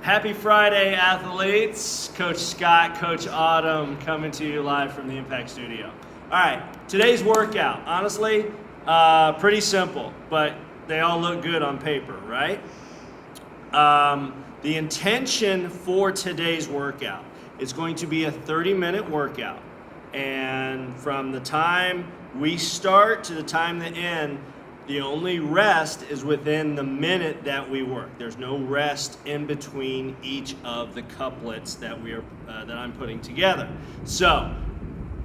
Happy Friday, athletes. Coach Scott, Coach Autumn coming to you live from the Impact Studio. All right, today's workout, honestly, pretty simple, but they all look good on paper, right? The intention for today's workout is going to be a 30-minute workout. And from the time we start to the time to end, the only rest is within the minute that we work. There's no rest in between each of the couplets that I'm putting together. So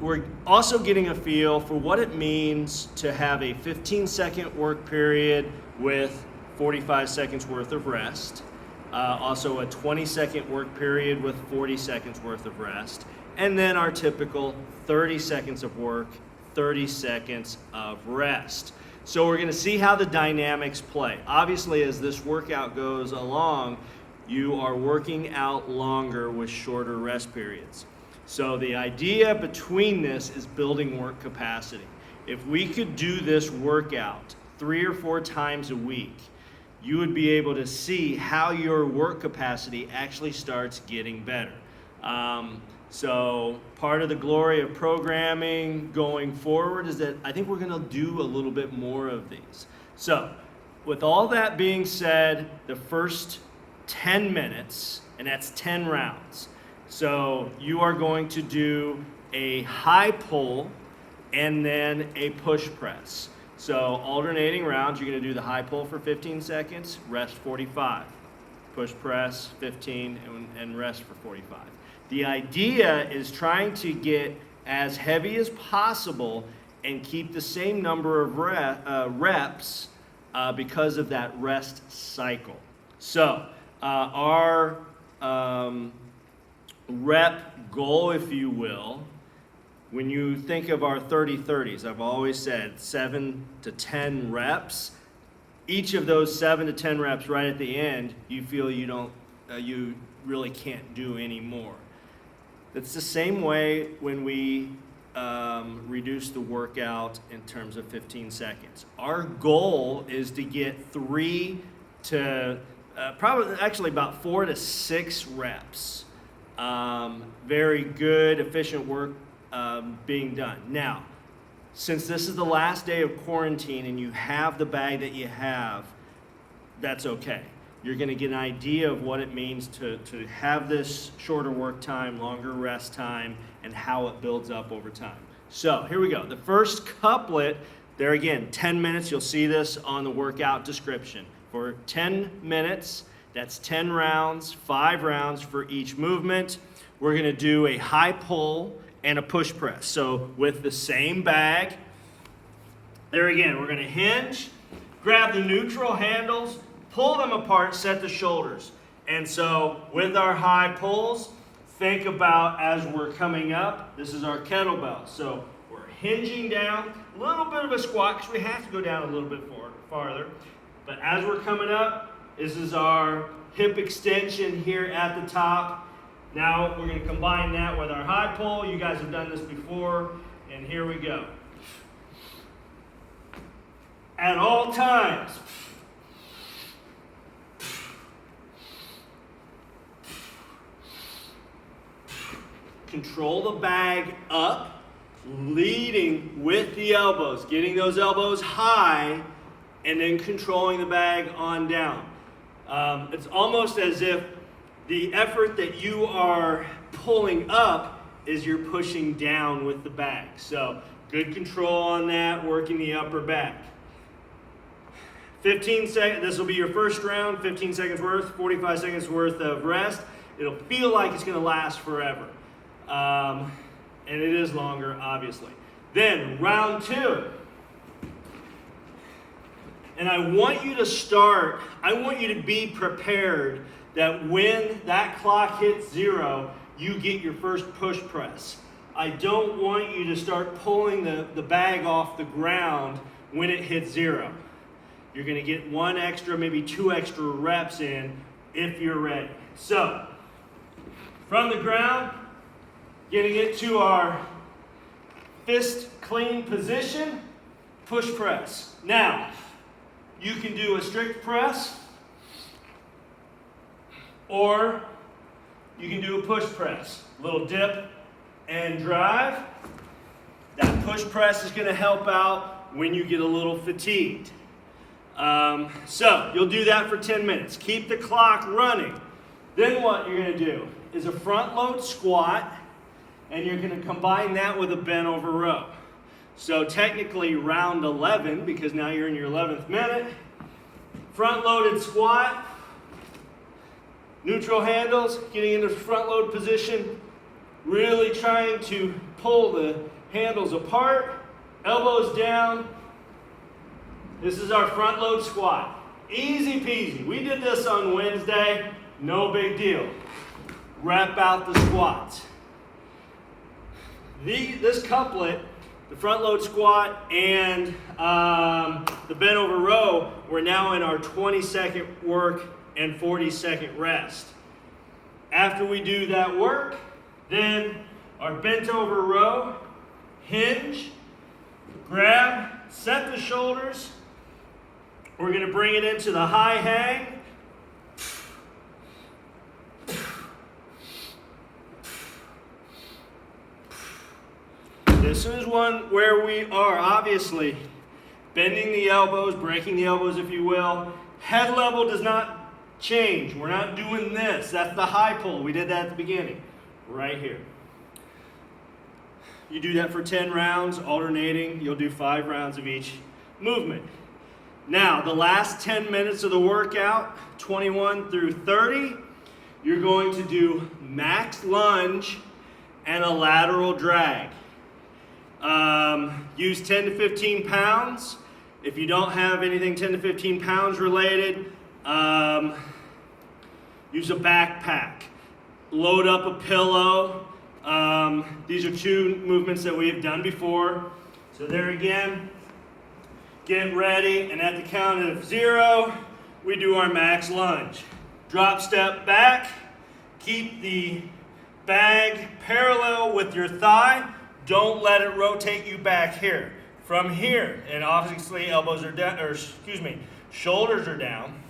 we're also getting a feel for what it means to have a 15-second work period with 45 seconds worth of rest. Also a 20-second work period with 40 seconds worth of rest. And then our typical 30 seconds of work, 30 seconds of rest. So we're going to see how the dynamics play. Obviously, as this workout goes along, you are working out longer with shorter rest periods. So the idea between this is building work capacity. If we could do this workout 3 or 4 times a week, you would be able to see how your work capacity actually starts getting better. So part of the glory of programming going forward is that I think we're going to do a little bit more of these. So with all that being said, the first 10 minutes, and that's 10 rounds. So you are going to do a high pull and then a push press. So alternating rounds, you're going to do the high pull for 15 seconds, rest 45. Push press 15 and rest for 45. The idea is trying to get as heavy as possible and keep the same number of reps because of that rest cycle. So our rep goal, if you will, when you think of our 30-30s, I've always said 7 to 10 reps. Each of those 7 to 10 reps right at the end, you feel you really can't do any more. It's the same way when we reduce the workout in terms of 15 seconds. Our goal is to get 3 to probably about 4 to 6 reps. Very good, efficient work being done. Now, since this is the last day of quarantine and you have the bag that you have, that's okay. You're going to get an idea of what it means to have this shorter work time, longer rest time, and how it builds up over time. So here we go. The first couplet, there again, 10 minutes. You'll see this on the workout description. For 10 minutes, that's 10 rounds, 5 rounds for each movement. We're going to do a high pull and a push press. So with the same bag, there again, we're going to hinge, grab the neutral handles, pull them apart, set the shoulders. And so with our high pulls, think about as we're coming up, this is our kettlebell. So we're hinging down, a little bit of a squat because we have to go down a little bit farther. But as we're coming up, this is our hip extension here at the top. Now we're going to combine that with our high pull. You guys have done this before, and here we go. At all times, control the bag up, leading with the elbows, getting those elbows high, and then controlling the bag on down. It's almost as if the effort that you are pulling up is you're pushing down with the bag. So good control on that, working the upper back. 15 seconds, this will be your first round, 15 seconds worth, 45 seconds worth of rest. It'll feel like it's going to last forever. And it is longer, obviously. Then round 2. And I want you to be prepared that when that clock hits 0, you get your first push press. I don't want you to start pulling the bag off the ground when it hits 0. You're going to get 1 extra, maybe 2 extra reps in if you're ready. So, from the ground, getting it to our fist clean position, push press. Now, you can do a strict press, Or you can do a push press. Little dip and drive. That push press is going to help out when you get a little fatigued. So you'll do that for 10 minutes. Keep the clock running. Then what you're going to do is a front load squat, and you're going to combine that with a bent over row. So technically round 11, because now you're in your 11th minute. Front loaded squat, neutral handles, getting into front load position, really trying to pull the handles apart, elbows down. This is our front load squat. Easy peasy. We did this on Wednesday, no big deal. Wrap out the squats. This couplet, the front load squat and the bent over row, we're now in our 20-second work and 40-second rest. After we do that work, then our bent over row, hinge, grab, set the shoulders. We're going to bring it into the high hang. This is one where we are obviously bending the elbows, breaking the elbows if you will. Head level does not change. We're not doing this. That's the high pull. We did that at the beginning, right here. You do that for 10 rounds, alternating. You'll do 5 rounds of each movement. Now, the last 10 minutes of the workout, 21 through 30, you're going to do max lunge and a lateral drag. Use 10 to 15 pounds. If you don't have anything 10 to 15 pounds related, use a backpack. Load up a pillow. These are 2 movements that we've done before. So there again, get ready, and at the count of 0, we do our max lunge. Drop step back, keep the bag parallel with your thigh. Don't let it rotate you back here. From here, and obviously elbows are down, or excuse me, shoulders are down.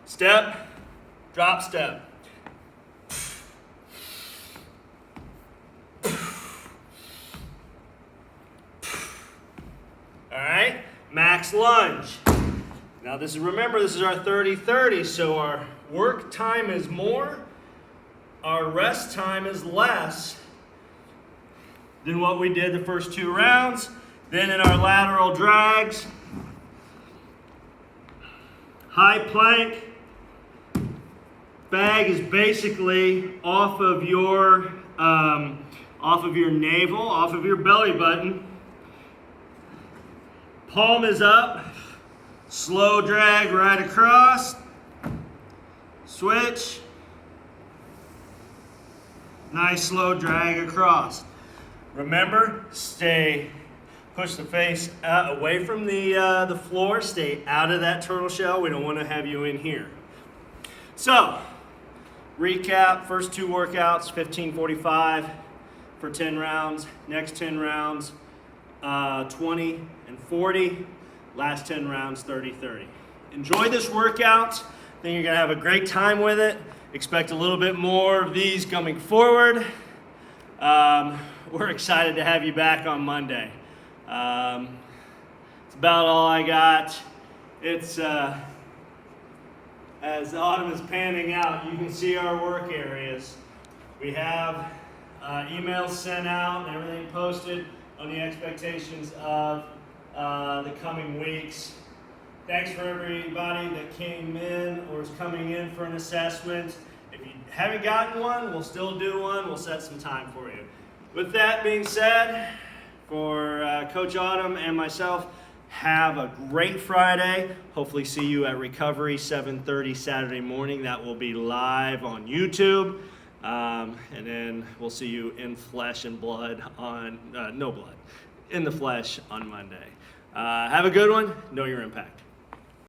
Step, drop step. All right, max lunge. Now this is, remember, this is our 30-30, so our work time is more, our rest time is less than what we did the first 2 rounds. Then in our lateral drags, high plank, bag is basically off of your navel, off of your belly button. Palm is up, slow drag right across, switch, nice slow drag across. Remember, push the face out, away from the floor, stay out of that turtle shell. We don't want to have you in here. So, recap, first 2 workouts, 15:45 for 10 rounds. Next 10 rounds, 20 and 40. Last 10 rounds, 30-30. Enjoy this workout. I think you're going to have a great time with it. Expect a little bit more of these coming forward. We're excited to have you back on Monday. It's about all I got. It's as autumn is panning out, you can see our work areas. We have emails sent out and everything posted on the expectations of the coming weeks. Thanks for everybody that came in or is coming in for an assessment. If you haven't gotten one, we'll still do one. We'll set some time for you. With that being said, for Coach Autumn and myself, have a great Friday. Hopefully see you at Recovery 7:30 Saturday morning. That will be live on YouTube. And then we'll see you in flesh and blood on, no blood, in the flesh on Monday. Have a good one. Know your impact.